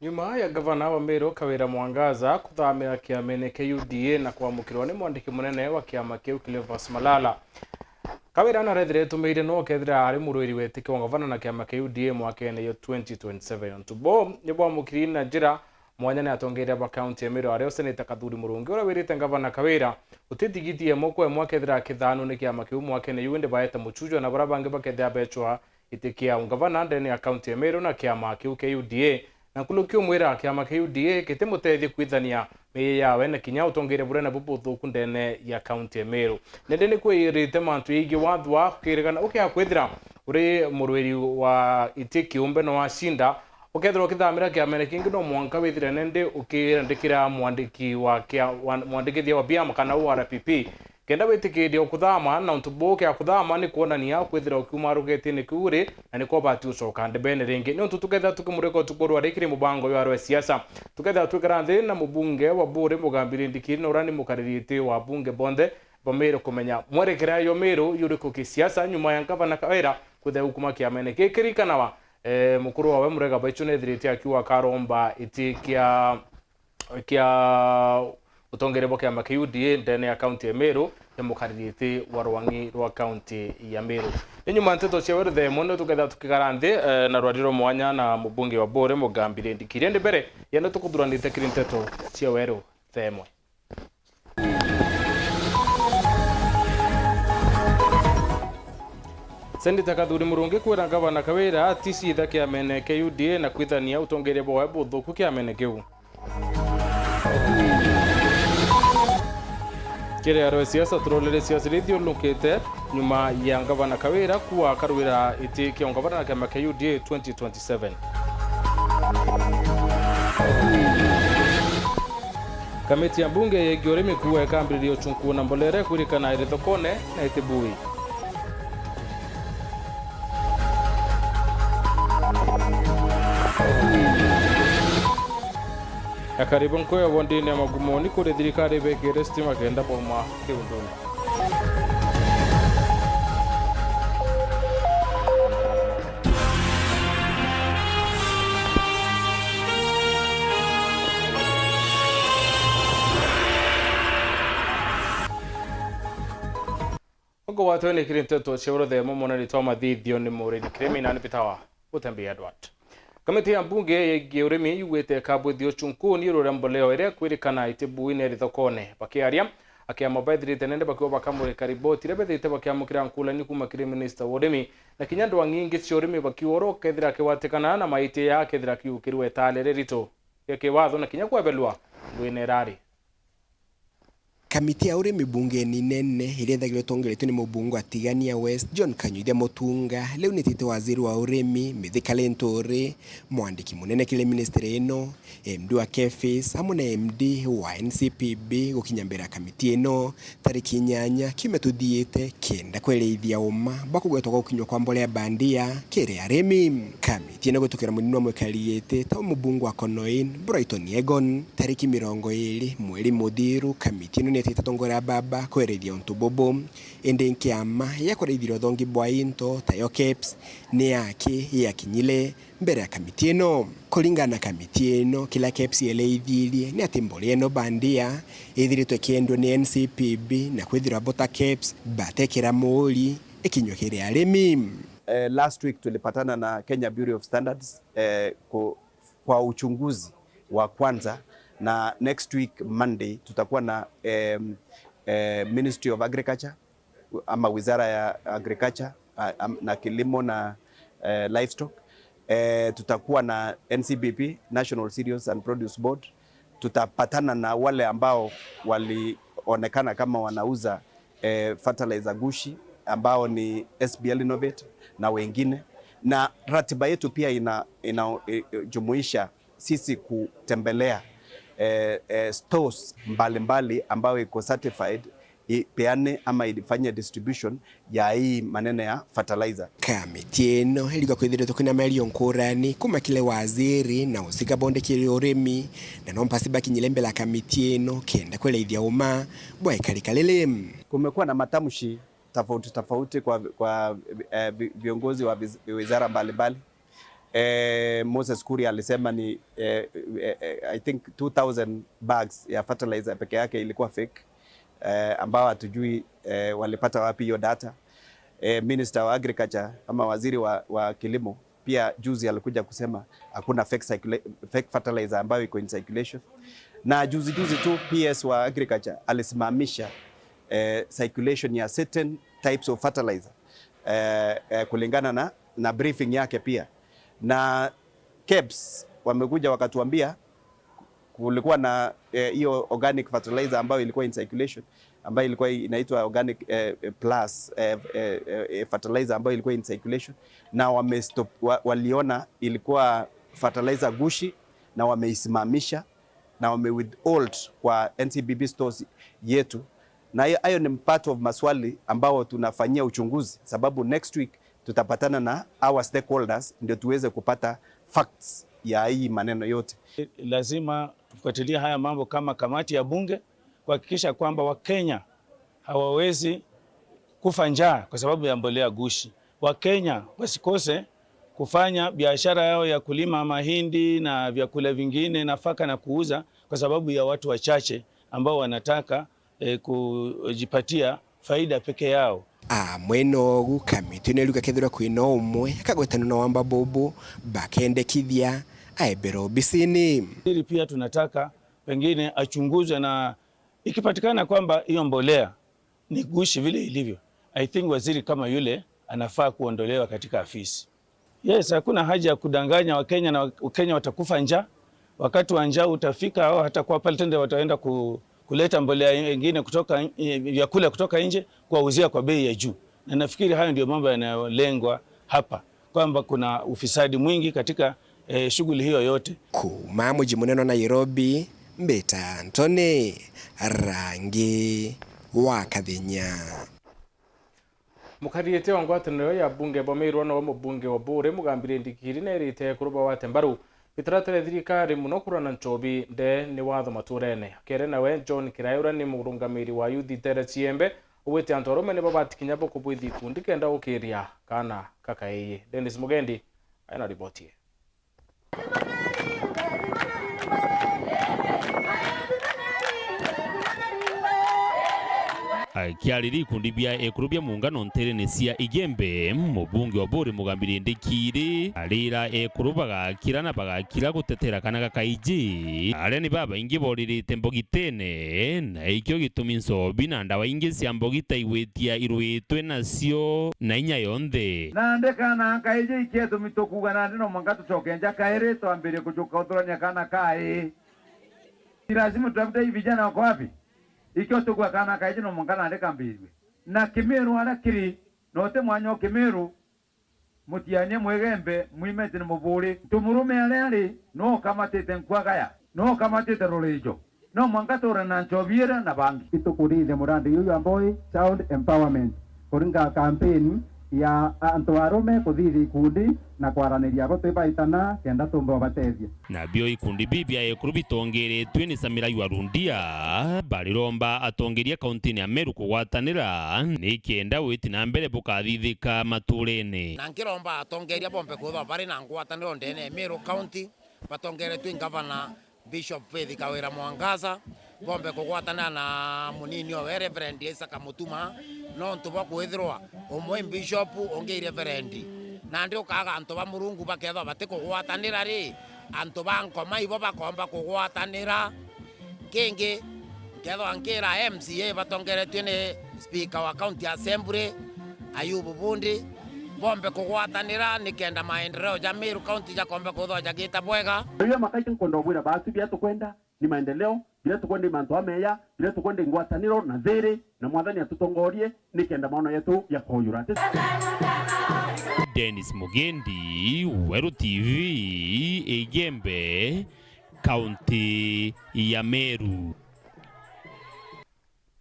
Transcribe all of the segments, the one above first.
Nyuma ya gavana wa Meru Kawira Mwangaza kuthamira kiamene KUDA na kwamukirwa ni mwandiki munene wa kiama kiu Cleophas Malala. Kawira narethire tumeire no kethira ari murwiri wetike wa gavana na kiama KUDA mwaka-ini yo 2027. Tubo ni bwamukiri na njira mwanya ni atongeire ba county ya Meru ario seneta Kathuri Murungi ora wirite gavana Kawira utitigitie moko mwakethira kithano ni kiama kiu mwaka-ini yuende baeta muchujo na barabange bakethia bechwa itikia gavana ndene ya county ya Meru na kiama kiu KUDA na kulukio mwira kiama KUDA kitemutethi kwithania meye yawe na kinya utongere burena bubuthuku ndene ya county ya Meru nende ni kwirite mantu igi wathwa kirigana ukiakwithira uri murwiri wa itiki umbe no washinda ukethira ukithamira kiamene kingi no mwanka withire nende ukirandikira mwandiki wa mwandikithia wa biama kana URPP kenda witikiria kuthama na untuboke akuthama ni kuonania kwithira ukiuma rugetini kuri na ni kobati ucoka ndebene ringi ni tuketha tukimureko tukorwa rikiri mubango yo arwe siasa tuketha tukarande na mubunge wa Bure Mugambire Ndikiri no rani mukaririte wa bunge bonde bomero kumenya mwerekera yo Meru yuriko kisiasa nyuma ya gavana Kawira kuthe hukuma kiamene kikirikanawa mukuru wawe murega baichune thirite akiwa karomba itikia utongere boke ya KUDA ndene ya county ya Meru ya mukaririte warwangi rwa county ya Meru nyuma nteto cheweru the mono tuketha tukigarande na rwadiro mwanya na mubunge wa Bure Mugambire Ndikiri ndi mbere yendo tukudhuranite kiri nteto cheweru themwe Seneta Kathuri Murungi kwira gavana Kawira tisi ithake ya mene KUDA na kwithania utongere boe buthuku kia mene kiu kire arwe siasa turolere siasa radio lukete nyuma ya gavana Kawira kuwa karwira iti kia gavana na kiama KUDA 2027 kamiti ya bunge ya Gioremi kuwa kambiri ochunku na mbolere kurikana irithokone na itibui karibu nkoya wondine magumoni kuri thirikari begere stima kenda boma kiunduni ogo watu ni kirinteto chewro the momona ni toma thithio ni muri ni criminal ni pitawa utembea Edward kamiti ya bunge ya Gioremi yuwete kabudhio chunku ni ruremboleo ere kwirikana itibui ne rithokone bakiaria akiamabethirite nende bakiwa bakamure kariboti rebethite bakiamukira nkula ni kuma kire minister Woremi na kinyando wangingi chioremi bakioro kethira kiwatikana na maite ya kethira kiukirwe talere rito yake watho na kinya kwabelwa ngwinerari kamiti ya urimi bungeni nene irethagirwo tongeretwo ni mubungu atigania West John Kanyuithia Mutunga leo ni tite waziri wa urimi Mithika Linturi mwandiki munene kile ministry ino MD wa KEPHIS hamwe na MD wa NCPB gukinya mbere kamiti ino tariki 8 kimetuthiite kenda kwereithia uma bakugwetwa gukinywa kwa mbolea bandia kire arimi kamiti ino gutukira munini wa mwekariete ta mubungu wa Konoin Brighton Egon tariki 20 mweri muthiru kamiti ino tetongora baba kwerethia untubobo ende nkiama ya kwerethira thongi bwainto tayo KEPS ni yake yakinyile mbere ya kamiti ino kulingana kamiti ino kila KEPS eleithirie ni atimbole eno bandia ithiritwe kiendwo ni NCPB na kwithira bota KEPS batekera muri ikinyokere arimi. Last week tulipatana na Kenya Bureau of Standards kwa uchunguzi wa kwanza na next week Monday tutakuwa na Ministry of Agriculture ama Wizara ya Agriculture na Kilimo na Livestock. Tutakuwa na NCBP, National Cereals and Produce Board. Tutapatana na wale ambao walionekana kama wanauza fertilizer gushi ambao ni SBL Innovate na wengine, na ratiba yetu pia inajumuisha sisi kutembelea stores mbalimbali ambayo iko certified ipeane ama ifanye distribution ya hii maneno ya fertilizer. Kamiti ino ilikuwa kwithiritwo kuna mali onkurani kuma kile waziri na usika bonde kile urimi na nompasi bakinyile mbele kamiti ino kenda kweleithia uma bwa ikalikalele. Kumekuwa na matamshi tofauti kwa viongozi wa wizara mbalimbali Moses Kuria alisema ni I think 2000 bags ya fertilizer peke yake ilikuwa fake, ambao hatujui walipata wapi hiyo data. Minister wa Agriculture ama waziri wa kilimo pia juzi alikuja kusema hakuna fake fertilizer ambayo iko in circulation. Na juzi tu PS wa Agriculture alisimamisha circulation ya certain types of fertilizer kulingana na briefing yake pia. Na KEBS wamekuja wakatuambia kulikuwa na hiyo organic fertilizer ambayo ilikuwa in circulation, ambayo ilikuwa inaitwa organic plus fertilizer ambayo ilikuwa in circulation, na waliona ilikuwa fertilizer gushi na wameisimamisha na withhold kwa NCBB stores yetu. Na hayo ni part of maswali ambao tunafanyia uchunguzi, sababu next week tutapatana na our stakeholders ndio tuweze kupata facts ya hii maneno yote. Lazima tufuatilie haya mambo kama kamati ya bunge kuhakikisha kwamba Wakenya hawawezi kufa njaa kwa sababu ya mbolea gushi. Wakenya wasikose kufanya biashara yao ya kulima mahindi na vyakula vingine, nafaka, na kuuza kwa sababu ya watu wachache ambao wanataka kujipatia faida peke yao. Mweno ogu kamiti neruga kethira kwina umwe akagwetana na wamba bobo bakendekithia aebero bisini. Hili pia tunataka pengine achunguzwe, na ikipatikana kwamba hiyo mbolea ni gushi vile ilivyo, I think waziri kama yule anafaa kuondolewa katika afisi. Yes, hakuna haja ya kudanganya Wakenya na Wakenya watakufa njaa. Wakati wa njaa utafika, au hata kwa pale tende wataenda kuleta mbolea nyingine kutoka vyakula kutoka nje kuwauzia kwa bei ya juu. Na nafikiri hayo ndio mambo yanayolengwa hapa, kwamba kuna ufisadi mwingi katika shughuli hiyo yote. Kuma mji munene Nairobi, Mbeta Antony, Rangi wa Kathenya. Mukariete wa ngwataniro ya bunge bomeirwo no mubunge wa Bure mugambire ndikiri na irite kuruba wa tembaru bitaratire thirikari muno kurana nchobi nde ni watho maturene kere nawe John Kirayura ni murungamiri wa Youth Tere Chiembe uwete antorome ne babatikinya boko bwithi kundi kenda ukiria kana kakaiye. Dennis Mugendi ana ripoti. Kiariri kundi bia ekurubia muungano nterene cia Igembe mubunge wa Bure mugambire ndikiri arira ekurubaga kirana bagakira gutetera kana gakaiji are ni baba ingi boririte mbogitene na ikyo gitumi nsobi na ndawa ingi cia mbogita igwetia irwitwe nacio na inya yonthe nande kana kaiji ikietu mitukuga nande no mangatu chokenja kaire twambire kujuka uthorania kana kai lazima tuamte vijana wako wapi ikyo tukwa kana kaiji no mangana ndeka mbirwe na Kimeru ara kiri note mwanyo Kimeru mutianye Mwegembe mwimete ni Mubure tumurume ale no kamatete nkwagaya no kamatete rolejo no mwangatora na nchobiera na bangi itukurithe murandi uyu amboi child empowerment kuringa campaign ya antoarume kuthithi ikundi na kwaraniria gutwibaitana kenda tumbo batethia na bio ikundi bibia ekuru bitongeretwe ni Samira Yuarundia bariromba atongeria kaunti ya Meru kugwatanira ni kenda witi na mbere bukathithika maturene na nkiromba atongeria bombe kutho bari na ngwataniro ndene Meru County batongeretwe ngavana Bishop Faith Kawira Mwangaza bombe kugwatana na munini o Reverend Isaka Mutuma no ntuba kwithirwa umwe bishop onge Reverend na ndio kaga antu ba Murungu baketho batiko gwatanira ri antu ba nkoma ibo bakomba kugwatanira kingi ketho ankira MCA batongeretwe ni Speaker wa County Assembly Ayubu Bundi bombe kugwatanira nikenda maendeleo ya Meru County ya kombe kuthoja gita bwega iyo makaiti nkondo bwira basi bia tukwenda ni maendeleo bila tukwende mantu ameya bila tukwende ngwataniro na thiri na mwathani atutongorie nikenda maono yetu ya koyura. Dennis Mugendi, Weru TV, Igembe, County ya Meru.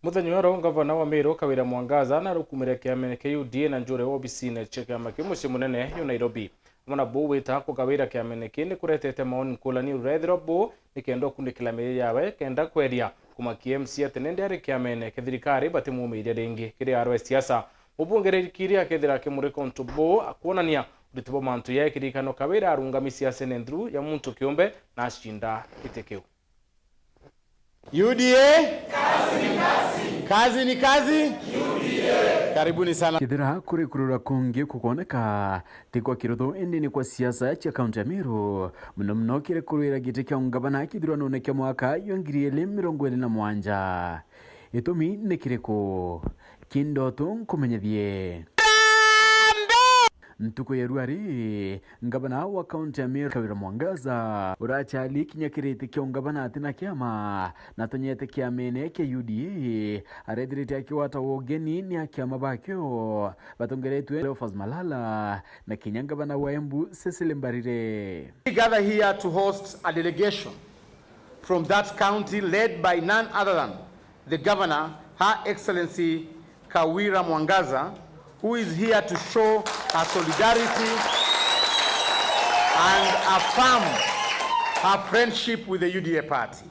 Muthenya wero ngavana wa Meru Kawira Mwangaza na rukumire kiamene KUDA na njure OBC na cheka makimushi munene yo Nairobi. Mwana bo wita ko Kawira kiamene kindi kuretete maoni kulani urethiro bo nikendo kundikila meya yawe kenda kweria kuma KMC atenende ari kiamene kethirikari batimu meire ringi kiri arwe siasa mubungere kiria kethira kimuri kontubo akuonania Bitibo mantu ya kirikano Kawira arungamisia senendru ya muntu kiumbe na ashinda itekeo. UDA kazi ni kazi, kazi ni kazi. UDA karibuni sana. Kithira kurikurura kungi kukoneka tikwa kirutho indi ni kwa siasa cha kaunti ya Meru mno kirekuruira giti kia ungabana kithirano ne kia mwaka 2027 itumi ni kiriko kindoto nkumenyethie ntuko ya ruari ngabana wa kaunti ya Meru Kawira Mwangaza urachali kinyakirite kia ungabana atina kiama na tonyete kia mene kia UDA aredirite akiwata wogeni ni akiama bakyo batongeretwe Cleophas Malala na kinyangabana wa Embu Cecily Mbarire. We gather here to host a delegation from that county led by none other than the Governor, Her Excellency Kawira Mwangaza, who is here to show her solidarity and affirm her friendship with the UDA party.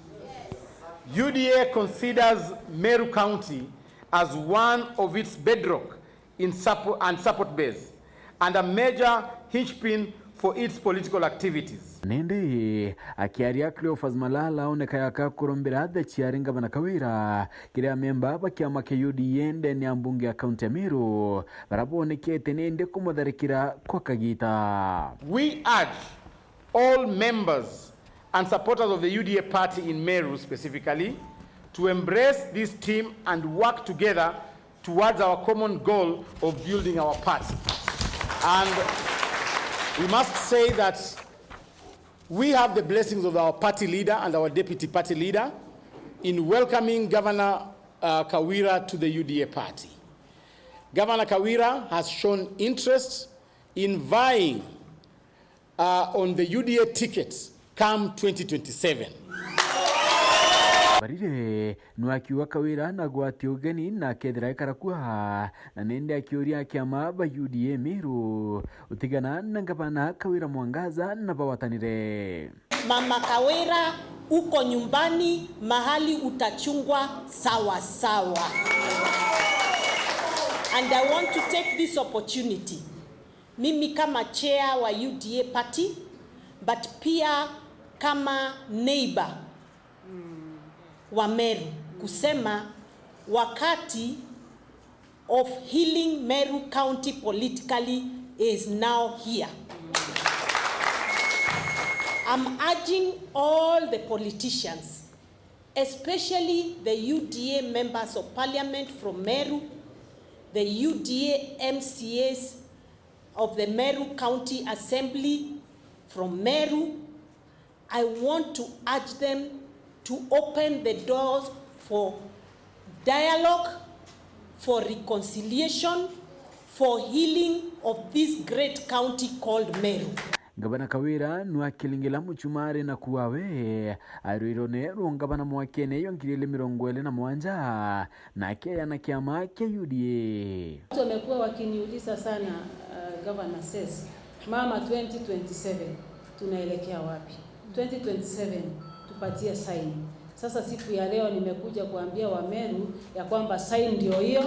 UDA considers Meru County as one of its bedrock in support base and a major hinge-pin for its political activities. Nende akiaria Cleophas Malala oneka yaka kurombera the chiaringa bana Kawira kile memba bakiama ke UDA ndeni ambunge ya kaunti ya Meru barabonekete nende kumutharikira kwa kagita. We urge all members and supporters of the UDA party in Meru specifically to embrace this team and work together towards our common goal of building our party. And we must say that we have the blessings of our party leader and our deputy party leader in welcoming Governor Kawira to the UDA party. Governor Kawira has shown interest in vying on the UDA ticket come 2027. Barire nuakiwa Kawira na gwati ugeni na kethira ikarakua na nende akiuria kiama ba UDA Meru utigana na ngabana Kawira Mwangaza na bawatanire. Mama Kawira, uko nyumbani mahali utachungwa sawa sawa. And I want to take this opportunity, mimi kama chair wa UDA party, but pia kama neighbor wa Meru, kusema wakati of healing Meru County politically is now here. I'm urging all the politicians, especially the UDA members of parliament from Meru, the UDA MCAs of the Meru County Assembly from Meru. I want to urge them to open the doors for dialogue, for reconciliation, for healing of this great county called Meru. Gavana Kawira nuakilingila muchumari na kuwawe aruirone rungabana mwakene yonkirele 27 na kea na kiama kia UDA. Watu wamekuwa wakiniuliza sana Governor says, mama 2027 tunaelekea wapi? 2027 tupatie sign. Sasa siku ya leo nimekuja kuambia wa Meru ya kwamba sign ndio hiyo.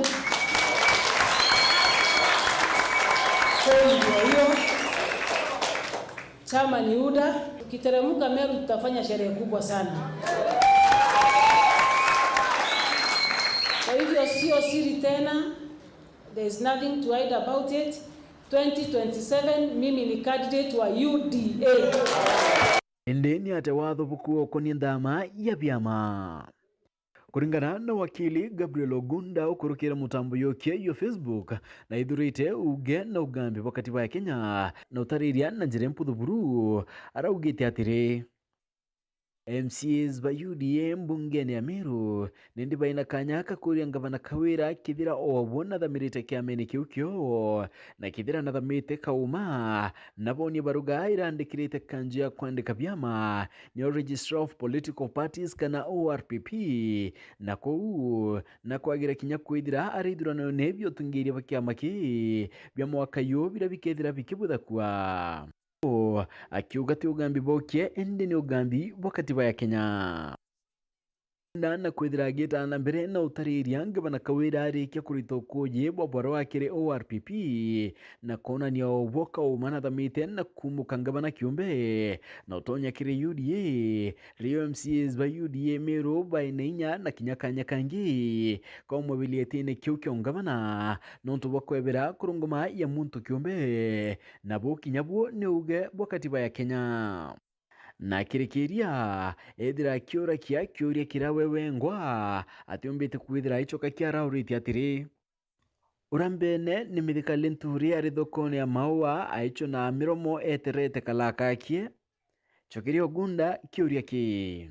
Sign ndio hiyo. Chama ni UDA. Ukiteremka Meru tutafanya sherehe kubwa sana. Kwa hivyo sio siri tena. There is nothing to hide about it. 2027 mimi ni candidate wa UDA. Endeni atawatho bukuo koni ndama ya vyama. Kuringana na wakili Gabriel Ogunda ukurukira mutambo yoke yo Facebook na idhurite uge na ugambi wakati wa Kenya na utariria na njire mpudhuburu araugite atire MCAs ba UDA mbungeni ya Meru nindi baina kanyaka kuria ngavana Kawira kithira obona thamirite kiameni kiukyo na kithira na thamite kauma naboni baruga irandikirite kanjia kwandika vyama ni Registrar of Political Parties kana ORPP na kou na kwagira kinya kwithira aridurano nebyo tungiria bakiama ki bya mwaka yo bira bikethira bikibutha kwa akiuga ti ugambi bokie ende ni ugambi wakati wa Kenya. na kwithira gita na mbere na utariria ngavana Kawira arikia kurito kuji bwabwaro wakire ORPP na kuonania woka umana thamite na kumuka ngavana kiumbe na utonya kire UDA Rio MCs ba UDA Meru bainainya na kinyakanya kangi kwa mobilietine kiu kio ngavana nontu bakwebera kurunguma ya muntu kiumbe na bo kinyabuo neuge bwakatiba ya Kenya na kirikiria ethira kiura kia kiuria kirawewengwa atiumbite kwithira ichoka kiarauriti atiri urambene ni mithikali nturi ari thokoni ya maua aicho na miromo eterete kalakakie chokirio gunda kiuria ki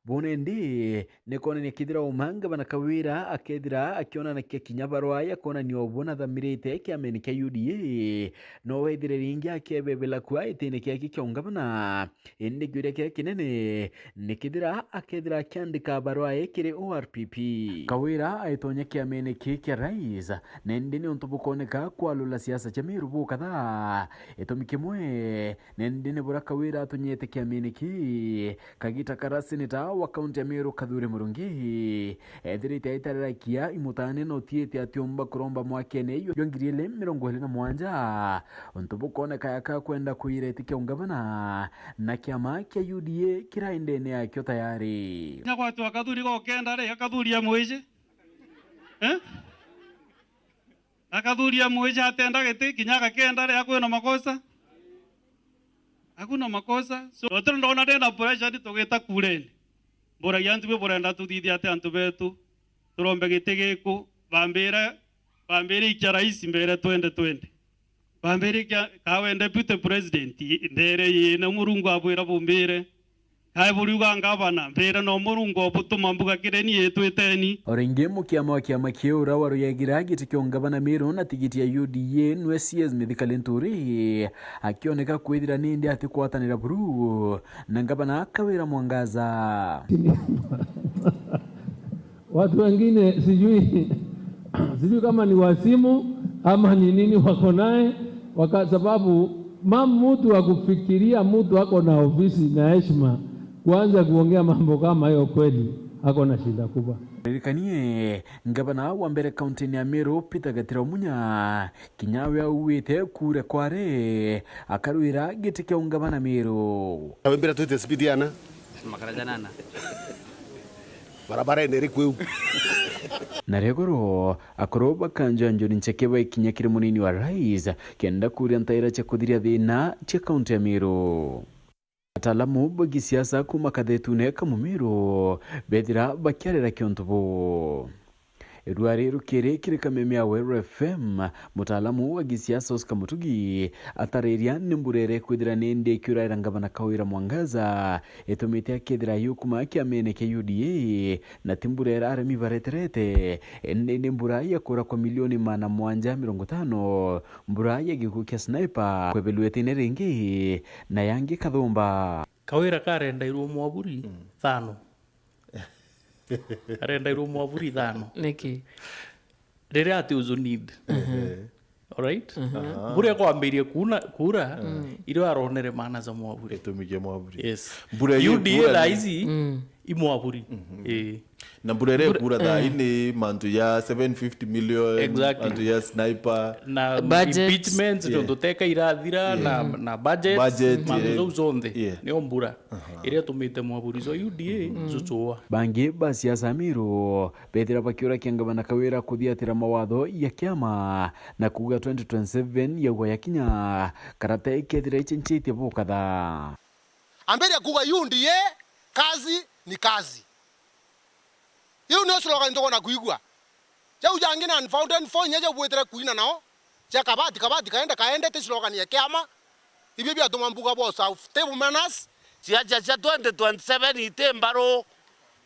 bonendi nekona ni kithira umanga bana Kawira akethira akiona na kinyabarwa ya kona ni obona thamirite kiameni kia UDA no wethire ringi akebebela kwa itene kia kiongabana ende gyuria kia kinene ni kithira akethira kiandika barwa ekire ORPP Kawira aitonya kiameni kia rais nende ni untubukoneka kwa lula siasa cha Meru kadha etomikimwe nende ni bora Kawira atonyete kiameni ki kagita karasinita wa kaunti ya Meru Kadhure Murungi ethirite aitarirakia imutane no tiete atiomba kuromba mwakene iyo yongiriele 27 untubukone kayaka kwenda kuiretikia ungavana na kiama kia UDA kiraindene yakyo tayari nyagwatu akathuri gokenda ri akathuria mwije akathuria mwije atenda giti kinyaga kenda ri akwena makosa hakuna makosa so otro ndona ndena pressure tugita kureni bora yantu borenda tuthithia ate antu betu turombe gitigiku bambire ikya rais mbere 2020 bambire kawe deputy president ndere yina murungu abwira bumbire kai buruga ngabana mbere no murungu obutuma mbuga kireni yetweteni oringe mukiama kiama kiura waru yagira gitikyo ngabana Meru na tigiti ya UDA NCS mithikali nturi akioneka kwithira nindi ati kwatanira buru na ngabana Kawira Mwangaza watu wengine sijui kama ni wasimu ama ni nini wako naye kwa sababu mtu akufikiria mtu ako na ofisi na heshima kuanza kuongea mambo kama hiyo kweli ako na shida kubwa. Rikanie ngabana wa mbere kaunti ya Meru Peter Gatira Munya kinyawe uwite kure kware akaruira gitikya ungabana Meru awembera tuite speediana makarajanana barabara nderi kweu na regoro akoroba kanjanjo ninchekeba ikinyakire munini wa rais kenda kuria ntaira cha kudhiria thina cha kaunti ya Meru atalamu bagi siasa kuma kadhetune kamumiru bedira bakyarera kyontubo Edwari rukere kirikamemea Weru FM mutaalamu wa gisiasa Oscar Mutugi atareria nimburere kwithira nende kyura ngabana Kawira Mwangaza etomete akethira yukuma kiamene ke UDA na timburera aremi bareterete ende mbura ya kura kwa milioni 750 mbura ya gikukia sniper kwebeluete nerenge na yangi kathumba Kawira karenda iru mwaburi thano arenda iru mwaburi thano niki rere ati uzo need alright bure kwa ambirie kura iro aronere mana za mwaburi tumije mwaburi yes bure UDA raizi imwaburi na burere kura da ini mantu ya 750 million exactly. mantu ya sniper na impeachment ndo teka irathira na budget mantu zonde ni ombura iria tumite mwaburi zo UDA zuchua bangi basi ya Samiru betira bakiura kiangabana Kawira kuthiatira mawatho ya kiama na kuga 2027 yawa ya Kenya karate ikethira ichinchite bukatha ambere kuga UDA kazi ni kazi. Hiyo ndio slogan ndo na kuigwa. Ja ujangina unfounded for nyaje bwetere kuina nao. Ja kabati kaende te slogan ya kiama. Ibi bya tumambuga bo south table manners. Cia 2027 itembaro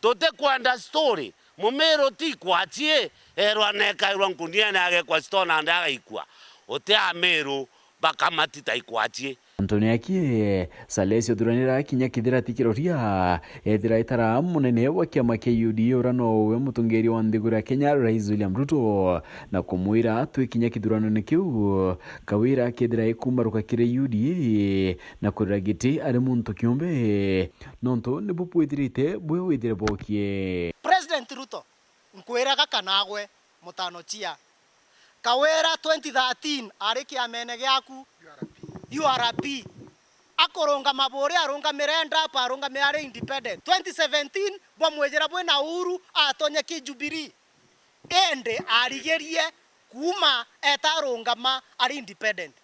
tote kwanda story. Mumero ti kwachie erwa neka irwa nkunia nage kwa stone andaga ikwa. Ote amero bakamati taikwatie Antoni akie Salesio Duranira kinya kithira tikiroria ethira itara munene wa kiama kia UDA urano we mutungeri wa nthigura Kenya Rais William Ruto na kumwira twikinya kithurano kiu kawira kithira ikumaruka kire UDA na kurira giti ari muntu kiumbe nonto ni bupwithirite bwe withire bokie President Ruto nkwiraga kanagwe mutano chia kawira 2013 ari kiamene giaku URP akoronga mabore aronga mirenda pa aronga meare independent 2017 bwa mwejera bwe na Uhuru atonye ki Jubilee ende arigerie kuma etaronga ma ari independent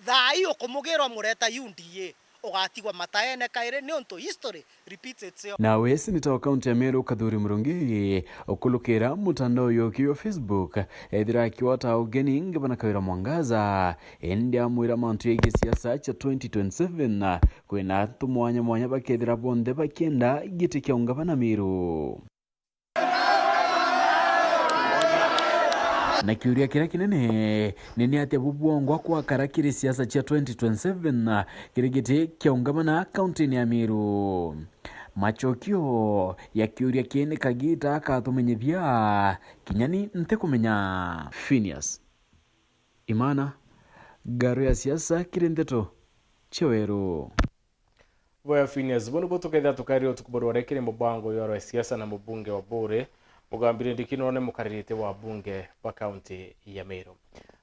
thai okumugirwa mureta UDA ugatigwa mataene kaire ni onto history repeats itself. Nawe seneta wa kaunti ya Meru Kadhuri Murungi okulukira mutandao yoki wa Facebook ethira kiwata ugeni ngabana Kawira Mwangaza endi amwira mantu yegi siasa cha 2027 kwena tumwanya bakethira bonde bakienda giti kya ungabana Meru. Na kiuria kira kinene nini ati bubwongwa kwa karakiri siasa cha 2027 kirigiti kya ungabana kaunti ya Meru. Machokio ya kiuria kiene kagita akatumenyithia kinyani nte kumenya Phineas Imana garo ya siasa kirendeto Cheweru Boya Phineas bono botuketha tukari otukuboro rekire mubango yoro siasa na mubunge wa Bore mugambire ndikino ne mukaririte wa bunge wa kaunti ya Meru.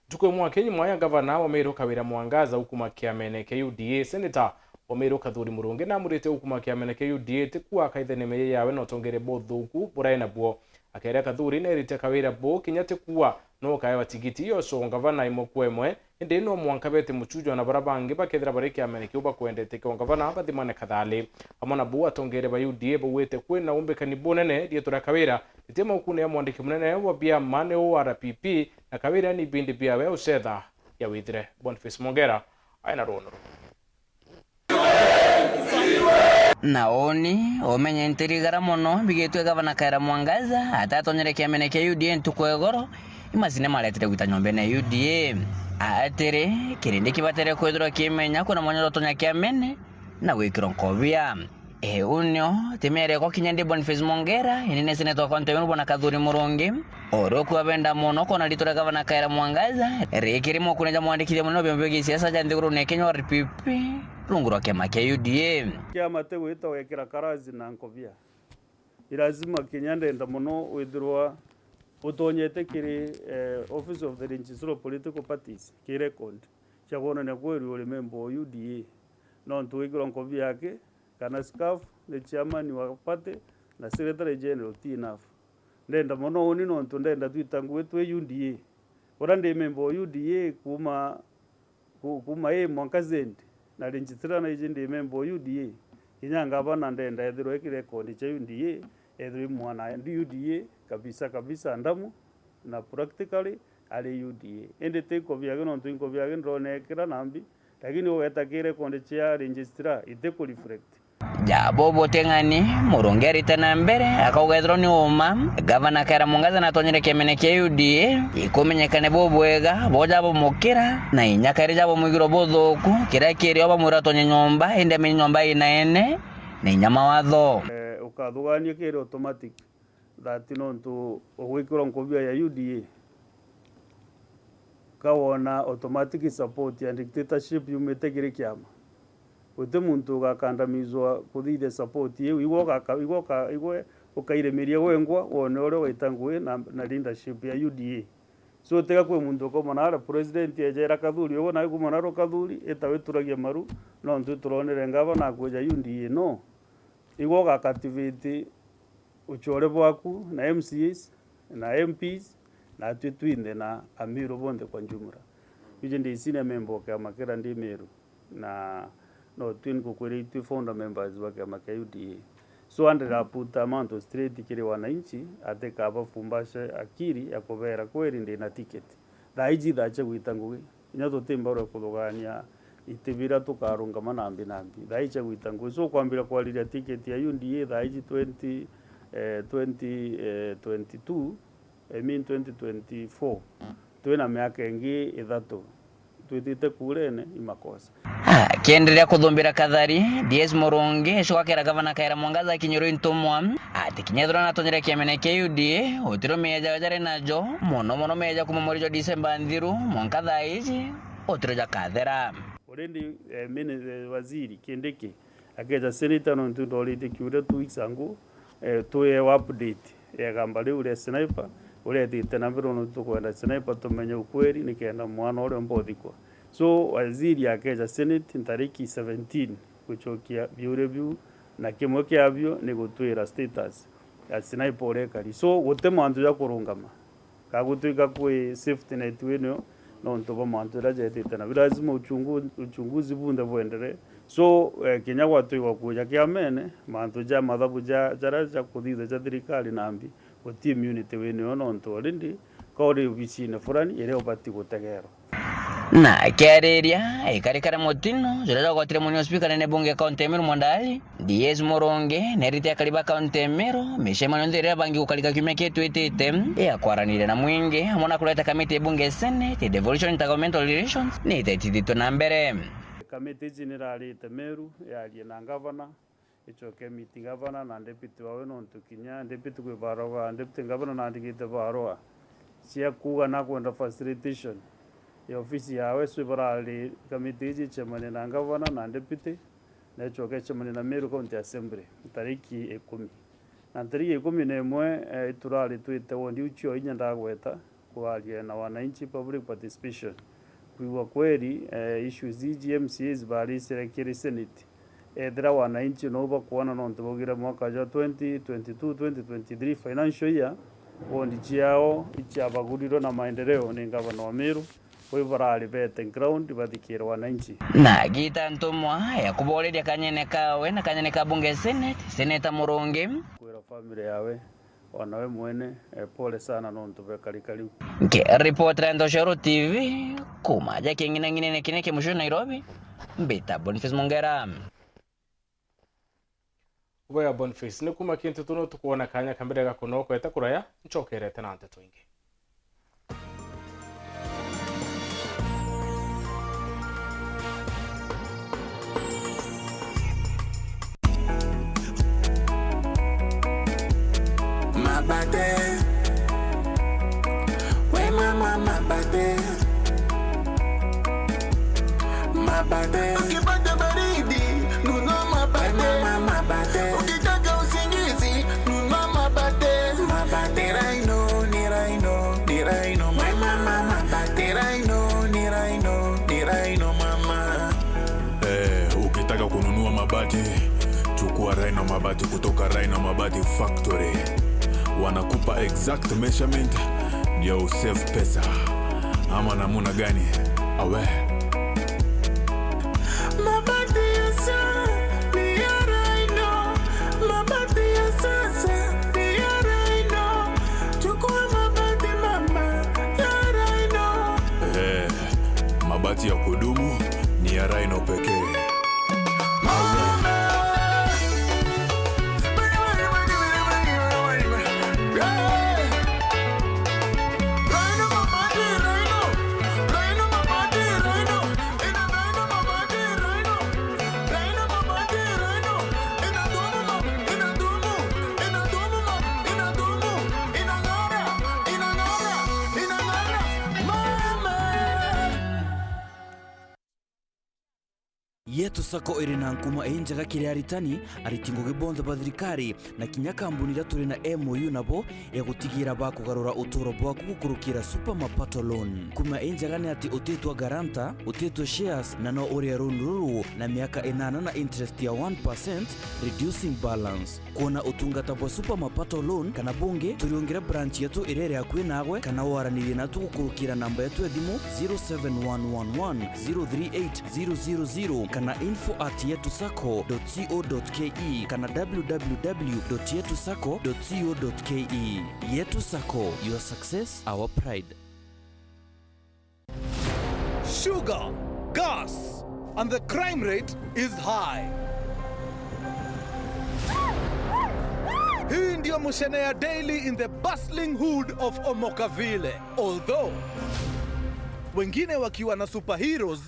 Tukwe mwakenyi mwaya gavana wa Meru Kawira Mwangaza ukuma kiamene ke UDA senator wa Meru Kadhuri Murungi na murite ukuma kiamene ke UDA tikuwa kaithene meye yawe no tongere bothuku buraina bwo akere Kadhuri ne rite Kawira bo kinyate kuwa no kae watigiti yo so gavana imokwemwe ende no mwankabete muchujo na barabange bakethira bariki amene kiuba kwendete ko gavana abathimane kathali amona bo atongere ba UDA bo wete kwena umbe kanibonene die tura Kawira itema ukune ya mwandiki munene wa bia mane o RPP na Kawira ni bindi bia we usetha ya withire Boniface Mongera aina rono naoni omenye ntirigara muno bigitwe gavana Kawira Mwangaza atatonyere kiamene ke UDA ntukwegoro imazine maletire gwita nyombe na UDA atere kirindi kibatere kwethira kimenya kuna mwanya rotonya kiamene na gwikira nkobia unyo temere ko kinyandi Boniface Mongera inene senator kaunti ya Bwana Kadhuri Murungi oroku abenda muno kona litora gavana Kawira Mwangaza rekirimo kuneja mwandikire muno byombe siasa jandikuru ne Kenya RPP runguro kiama kia UDA kiama te gwita wekira karazi na nkobia ilazima kinyande nda muno withirwa utonyete kiri office of the registrar of political parties ki record chagona na kweri ule member UDA no ntuigiro nkobia yake kana scarf the chairman wa party na secretary general tinaf ndenda muno uni no ndenda twitangu twe UDA orande member UDA kuma mwankazendi na registrar na ijindi member UDA inyanga abana ndenda ethiro ki record cha UDA ethiro mwana UDA kabisa ndamu na practically ali UDA ende teko byage no twinko byage ndrone kira nambi lakini weta kire konde cha registrar iteko reflect jabo botengani Murungi tena mbere akawethro ni uma gavana Kawira Mwangaza na tonyere kiamene ke UDA ikumenyekane bobwega bojabo mukira na inyakari jabo mwigiro bothuku kira kiri oba muratonye nyomba ende me nyomba inaene na inyama watho ukathugania kire automatic that no to ogwikira nkobia ya UDA kawona automatic support ya dictatorship yumetegire kiama ute muntu gakandamizwa kuthide support yewe igwe ukairemeria wengwa wone ore waitangwe na leadership ya UDA so tega kwe muntu ko manara president ejera Kadhuri ugo na kumanaro Kadhuri etaweturagia maru no ntu turonere ngava na kuja UDA no igwe gakativate uchore bwaku na MCAs na MPs na twitwinde na Amiru bonde kwa njumura ije ndi senior member kwa makera ndi Meru na no twin kukwiri tu founder members wa kama UDA so andira puta manto straight kiri wananchi ateka abafumbashe akiri yakobera kweri ndi na ticket daiji dache gwitanguwe inyato timbaro kudogania itibira tukarunga manambi daiche gwitanguwe so kwambira kwaliria ticket ya UDA daiji 2022 2024 twina miaka ingi ithatu twitite kurene imakosa kiendelea kuthumbira kathari DS Moronge shwakera gavana Kaira Mwangaza kinyoro intumwa ati kinyethura na tonyere kiamene KUDA otiro meja jare najo mono meja kumomorijo December ndhiru monka thaici otiro jakathera already waziri Kindiki akeja senator no ndolite kiure 2 weeks ago tuye update yagamba riu ule sniper ule thite na mbiro no tukwenda sniper tumenye ukweli nikenda mwana ule mbothikwa so waziri akeja senate tariki 17 kuchokia biu na kimwe kiabyo ni gutwira status ya sniper ule kali so gute mantu ya kurungama kagutwika kwe safety net weno no ntoba mantu ya jetite na lazima uchunguzi bunda bwendere so Kenya watu kuja kiamene mantu ja mathabu ja jaraja kuthitha ja thirikari nambi uti immunity weno no ntorindi kori ubicine fulani ile ubati gutegero na kiareria ikarikara motino jora gwatire munyo speaker nene bunge county Meru Mwandali DS Moronge nerite akaliba county Meru mishema ndere bangi ukalika kimya ketu itete ya kwaranire na mwingi amona kuleta kamiti bunge Senate devolution intergovernmental relations ni tetidito na mbere kamiti general ite Meru ya na governor ichoke meeting governor na deputy wawe no ntukinya deputy kwe baroga deputy governor na ndigite baroga cia kuga na kwenda facilitation ya ofisi yawe swibarali kamiti chemane na governor na deputy na choke chemane na Meru County Assembly tariki 10 na tariki 11 iturali twite wondi ucho inyanda gweta kwalia na wananchi public participation kuwa kweli issues GMCs bali serikali senate edra wananchi no bakuona no ntubogira mwaka ja 2022-2023 financial year wondi chiao ichabaguriro na maendeleo ni gavana wa Meru barali bete ground bathikira wananchi na gita ntumwa ya kuboleria kanyene kawe na kanyene ka bunge Senator Moronge kwera family yawe wanawe mwene pole sana no ntubekalikali ke reporter Ndoshoro TV kumaja kingine kineke musho Nairobi mbita Boniface Mongera Uboya Boniface ni kuma kintu tuno tukuona kanya kambere gakono kweta kuraya nchokerete nante twingi Mabade, we mama mabade, ukipata baridi nunua mabade, ukitaka usingizi nunua mabade, ni raino, we mama mabade, ni raino mama. Ukitaka kununua mabati chukua Rhino mabati kutoka Rhino Mabati Factory. Wanakupa exact measurement ndio usave pesa. Ama namuna gani? Awe mabati ya sasa ni ya Rhino, mabati ya sasa ni ya Rhino, chukua mabati mama ya Rhino. Mabati ya kudumu ni ya Rhino pekee. Yetu sako iri na nkuma enjaga kiri aritani aritingo gibonzo bathirikari na kinya kambuni turi na MOU nabo egutigira bakugarura uturo bwaku gukurukira super mapato loan kuma enjaga ni ati utetwa garanta utetwa shares na no uri runu na miaka 8 na interest ya 1% reducing balance kuona utungata bwa super mapato loan kana bunge turiongera branch yetu irere akwe nagwe kana waranire na tugukurukira namba yetu edimu 0711038000 kana info@yetusako.co.ke kana www.yetusako.co.ke. Yetu Sako, your success, our pride. Sugar, gas, and the crime rate is high. Hii ndio Mushenea Daily in the bustling hood of Omokavile. Although wengine wakiwa na superheroes,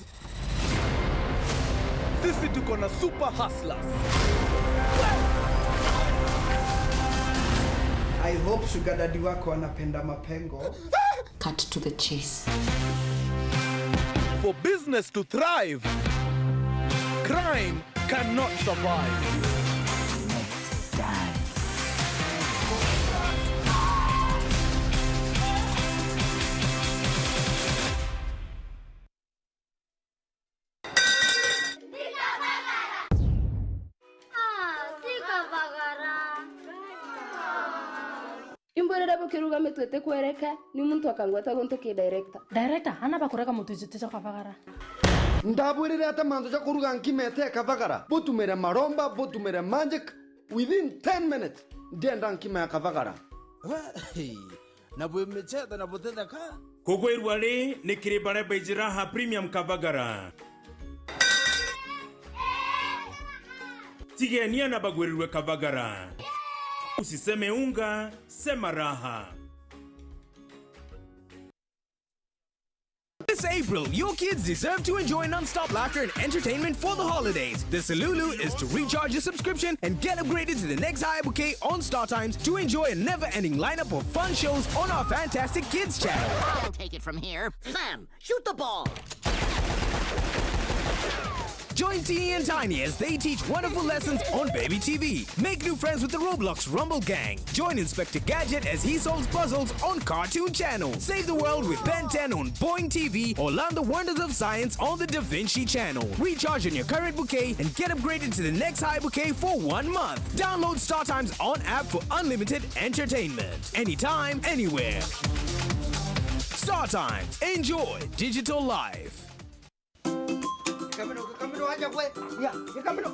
sisi tuko na super hustlers. I hope sugar daddy wako anapenda mapengo. Cut to the chase. For business to thrive, crime cannot survive. Imborera bukiruga metwete kwereka ni muntu akangwata gonto ki director. Director ana bakureka mutu jitete kavagara. Ndabwirira ata manzo ja kuruga nkimete kavagara. Butumere maromba, butumere magic within 10 minutes. Ndienda nkima kavagara. Na bwe mecheta na botenda ka. Kugwerwa ri ni kiribare bejiraha premium kavagara. Tigenia na bagwerirwe kavagara. Usiseme unga, sema raha. This April, your kids deserve to enjoy non-stop laughter and entertainment for the holidays. The Salulu is to recharge your subscription and get upgraded to the next high bouquet on Star Times to enjoy a never-ending lineup of fun shows on our fantastic kids channel. I'll take it from here. Sam, shoot the ball. Join Teeny and Tiny as they teach wonderful lessons on Baby TV. Make new friends with the Roblox Rumble Gang. Join Inspector Gadget as he solves puzzles on Cartoon Channel. Save the world with Ben 10 on Boing TV or learn the wonders of science on the Da Vinci Channel. Recharge on your current bouquet and get upgraded to the next high bouquet for 1 month. Download Star Times on app for unlimited entertainment. Anytime, anywhere. Star Times. Enjoy digital life. Camino aja kwe. Ya, camino.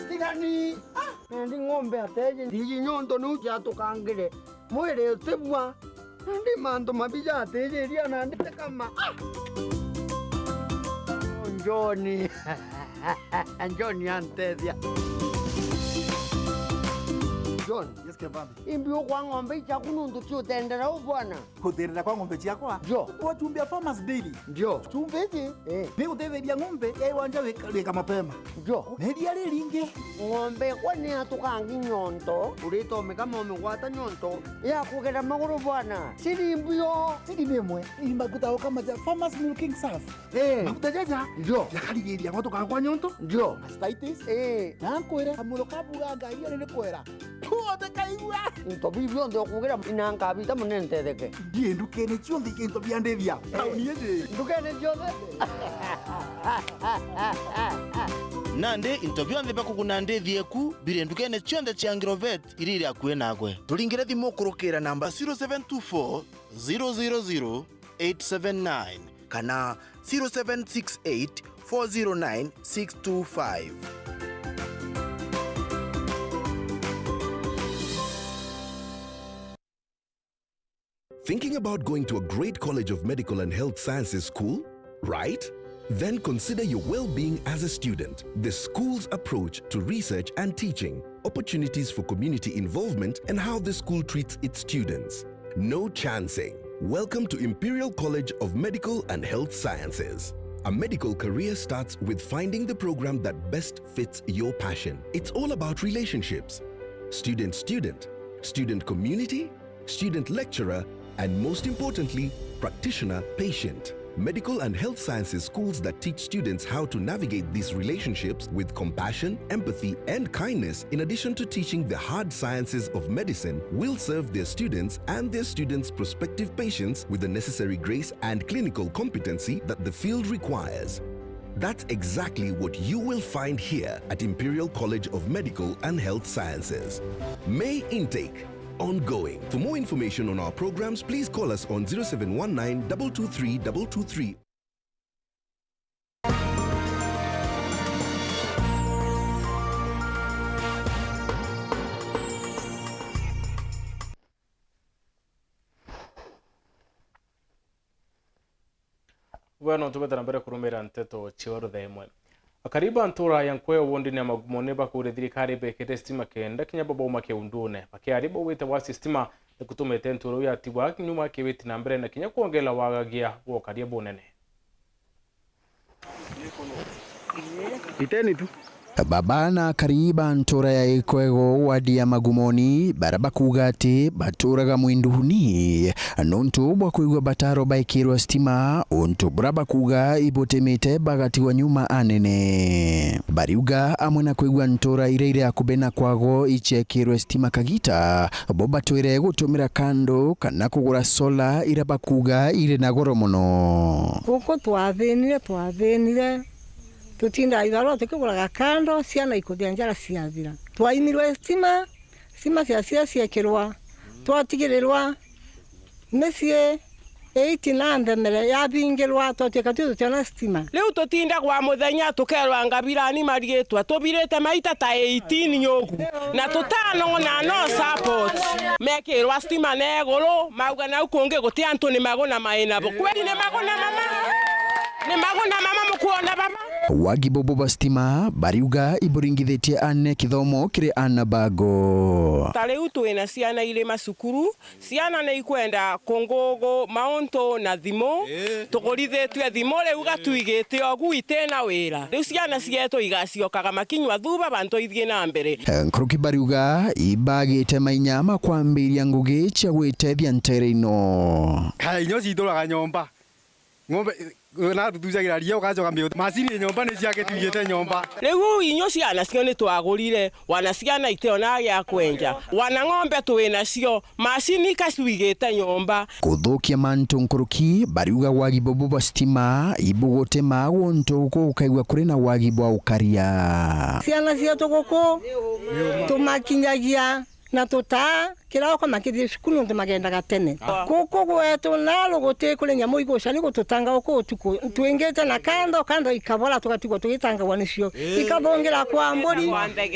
Tigani. Ndi ngombe ateje. Ndi nyondo nuja tukangire. Mwere utebwa. Ndi mando mabija ateje ria na ndi kama. Njoni. Njoni antedia. John, yes kebabi. Imbio kwa ngombe cha kunundu chutendera ubwana. Kuterera kwa ngombe chakwa? Jo. Kwa chumbia farmers daily. Jo. Chumbeje? Ni uteveria ngombe wanja weka mapema. Jo. Nedia linge. Ngombe kwa ni atukangi nyonto. Urito mekama umewata nyonto. Ya kugera maguru bwana. Siri imbio. Siri nemwe. Imbakuta kama ja farmers milking surf. Makuta jaja. Jo. Yakali geria ngoto kwa nyonto. Jo. Mastitis. Nankwera amulo kabuga ngaiyo ne kwera. Kaigua. Into bibio ndo kugera inanga bita munente deke. Die ndukene chonde kento biandevia. Kauniye. Ndukene chonde. Nande into biande bakugunande thieku bire ndukene chonde changirovet iriri akwe nagwe. Tulingire thimo kurukira namba 0724 000 879 kana 0768 409 625. Thinking about going to a great college of medical and health sciences school? Right? Then consider your well-being as a student, the school's approach to research and teaching, opportunities for community involvement, and how the school treats its students. No chancing. Welcome to Imperial College of Medical and Health Sciences. A medical career starts with finding the program that best fits your passion. It's all about relationships. Student-student, student-community, student-lecturer, and most importantly, practitioner-patient. Medical and health sciences schools that teach students how to navigate these relationships with compassion, empathy, and kindness, in addition to teaching the hard sciences of medicine, will serve their students and their students' prospective patients with the necessary grace and clinical competency that the field requires. That's exactly what you will find here at Imperial College of Medical and Health Sciences. May intake ongoing. For more information on our programs, please call us on 0719 223 223. Bueno, tubetana mbere kurumira nteto chiwaru dhaimwe. Akariba ntura yankwe uwondi ni magumone baka ure thirikari bekete stima kenda kinya baba umake undune. Bakiariba uwete wa sistema ikutumete nturo ya tibwa kinyuma kibiti na mbere na kinya kuongela wagagia wokaria bunene iteni tu babana kariba ntora ya ikwego wadi ya Magumoni baraba kugati baturaga mwinduhuni nontu bwa kuigwa bataro baikirwa stima onto braba kuga ibotemete bagati wa nyuma anene bariuga amwena kuigwa ntora ireire ya kubena kwago ichekirwa stima kagita boba toire gutumira kando kana kugura sola iraba kuga ire na goro muno kuko twavenire tutinda ibaro tukiguraga kando ciana ikuthia njara ciathira twaimirwe stima ciakirwa twatigirirwa mesie 89 mbere ya bingirwa twateka tutana stima riu tutinda gwa muthenya tukerwa ngabirani marigitwa tubirite maita ta 18 nyogu na tutano na no support mekirwa stima negoro mauga na ukungi guti antu ni magona maina kweli ni magona mama mukuona baba wagibobo bastima bariuga iburingithetie ane kithomo kire anabago tariu twina ciana ire macukuru ciana ni ikwenda kongogo maunto na thimo tugurithetwe thimo riu gatuigite ogu itena wira riu ciana cieto igaciokaga makinywa thuba bantu ithie na mbere nkruki bariuga ibagite mainyama kwambiria ngugi cia gwitethia ntereino kainyo cituraga nyomba ngombe na tutujagira ria ukajoka mbio macini nyomba ni ciake tuyete nyomba riu inyo ciana cio ni twagurire wana ciana iteona ya kwenja wana ng'ombe twina cio macini kacuigite nyomba kuthukia mantu nkruki bariuga wagibobo bastima ibugote mago ntuko ukaigwa kuri na wagibo ukaria ciana cio tuguku tumakinyagia na tuta kiroko makithie cukuru ntumagendaga tene kuko gwetu nalo guti kuri nyamu igusha ni gututanga uko utuku twingite na kando ikabora tugatigwo tugitanga wanicio ikabongira kwa mburi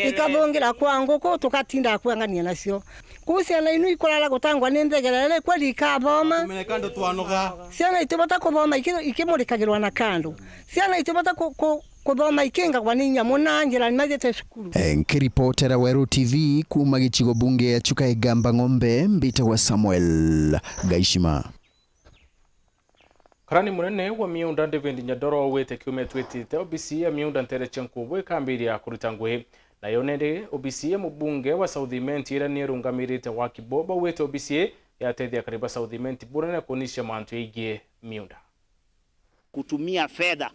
ikabongira kwa nguku tukatinda kwangania nacio kuciana inu ikurara gutangwa ni ndegerere kweli ikaboma tumenekando twanoga ciana itibata kuboma ikimurikagirwa na kando ciana itibata kuthoma ikinga kwa ninya munangira ni mathete cukuru nkiripotera Weru TV kuma gichigo bunge ya Chuka Igamba Ng'ombe mbita wa Samuel Gaishima karani munene wa miunda David Nyandoro wete kiume twetite OBC ya miunda ntere chenkubu ikambiria kuruta ngwe na yonende OBC ya mubunge wa Southiment ira ni rungamirite wa Kiboba wete OBC ya tethia kariba Southiment burana kunisha mantu igie miunda kutumia fedha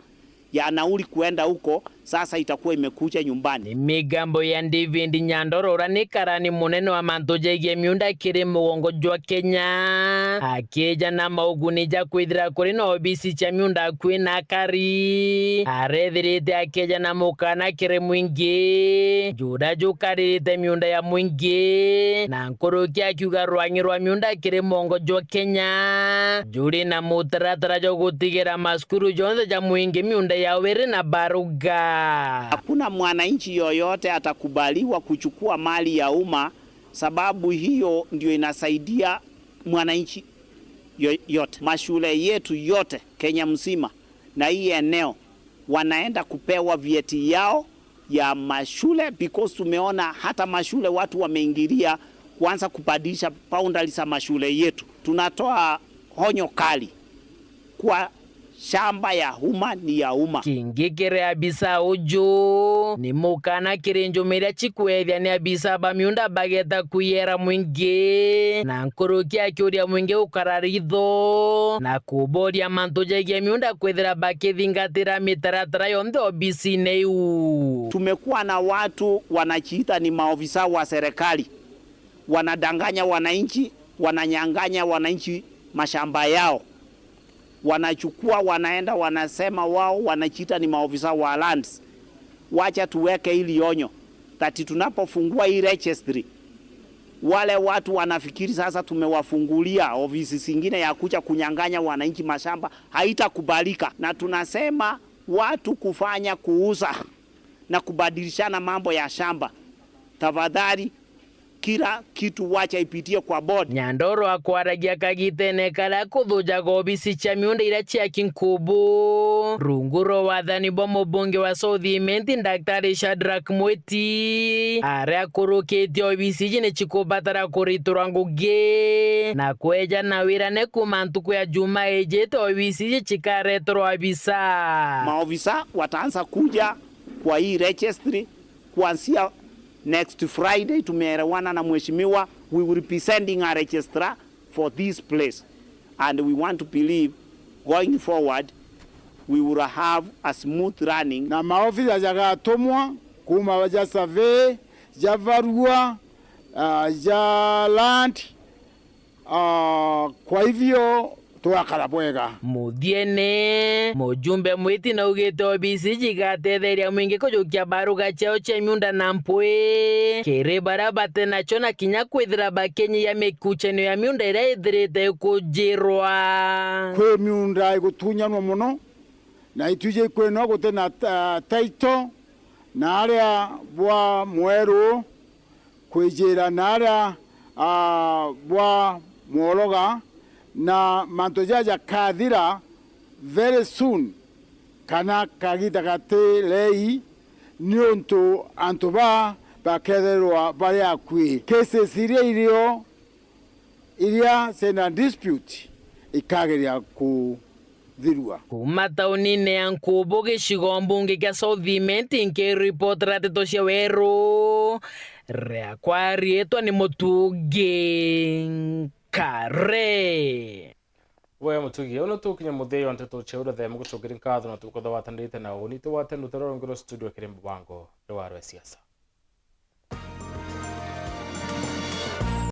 ya nauli kuenda huko sasa itakuwa imekuja nyumbani. Migambo ya David Nyandoro urani karani munene wa mantoje igie miunda kiri mugongo jwa Kenya akija na mauguni ja kwithira kuri na OBC cha miunda kwina kari arethirite akija na mukana kiri mwingi juda jukarite miunda ya mwingi na nkoroki akiuga rwangi rwa miunda kiri mugongo jwa Kenya juri na mutaratara jo gutigira maskuru jonze ja mwingi miunda ya were na baruga. Hakuna mwananchi yoyote atakubaliwa kuchukua mali ya umma, sababu hiyo ndio inasaidia mwananchi yote. Mashule yetu yote Kenya mzima na hii eneo wanaenda kupewa vyeti yao ya mashule because tumeona hata mashule watu wameingilia kuanza kubadilisha boundaries za mashule yetu. Tunatoa honyo kali kwa shamba ya umma ni ya umma. Kingikire abisa uju ni mukana kirinjo meria chikwethia ni abisa ba miunda bageta kuyera mwingi na nkoroki akiuria mwingi ukararitho na kuboria mantoja ya miunda kwethira bakithingatira mitaratara yonthe OBC neu. Tumekuwa na watu wanachiita ni maofisa wa serikali, wanadanganya wananchi, wananyang'anya wananchi mashamba yao, wanachukua wanaenda wanasema wao wanachiita ni maofisa wa lands. Wacha tuweke hili onyo that tunapofungua hii registry wale watu wanafikiri sasa tumewafungulia ofisi zingine ya kuja kunyang'anya wananchi mashamba, haitakubalika. Na tunasema watu kufanya kuuza na kubadilishana mambo ya shamba, tafadhali kila kitu wacha ipitie kwa board. Nyandoro akwaragia kagitene kala kuthuja gobisi cha miunda ira chia kinkubu runguro wathani bo mubunge wa Southimenti Daktari Shadrack Mweti aria kurukitio obisi jine chikubatara kuritura ngugi na kweja na wirane kumantuku ya juma ejete obisi chikaretro abisa. Maofisa wataanza kuja kwa hii registry kuanzia next Friday. Tumeelewana na mheshimiwa, we will be sending a registrar for this place, and we want to believe going forward we will have a smooth running. Na maofisa jagatumwa kuma waja survey javarua ja land kwa hivyo twakarabwega muthiene mujumbe Mwiti na ugite obisi jigatetheria mwingi kujukia baruga chao cha miunda na mpwe kere barabate nacho na kinya kwithira bakenyi ya mikuchenio ya miunda ira ithirite kujirwa kwe miunda igutunyanwa muno na ituje kweno gute na taito na aria bwa mweru kwijira na aria bwa mworoga na manto jaja kathira very soon kana kagita kate lei nionto antoba baketherwa bari akwi cases iria sena dispute ikageria ku thirua kuma taunine ya Nkubu gicigo mbunge kia Southimenti nkiripoti ratito cia weru ria kwarietwa ni Mutungi Kare we Mutungi ono tukinya mutheo nteto cheura the mugucukira nkatho na tukotha watanite na unito watenutero ngoro studio kirimbo bango rwa siasa.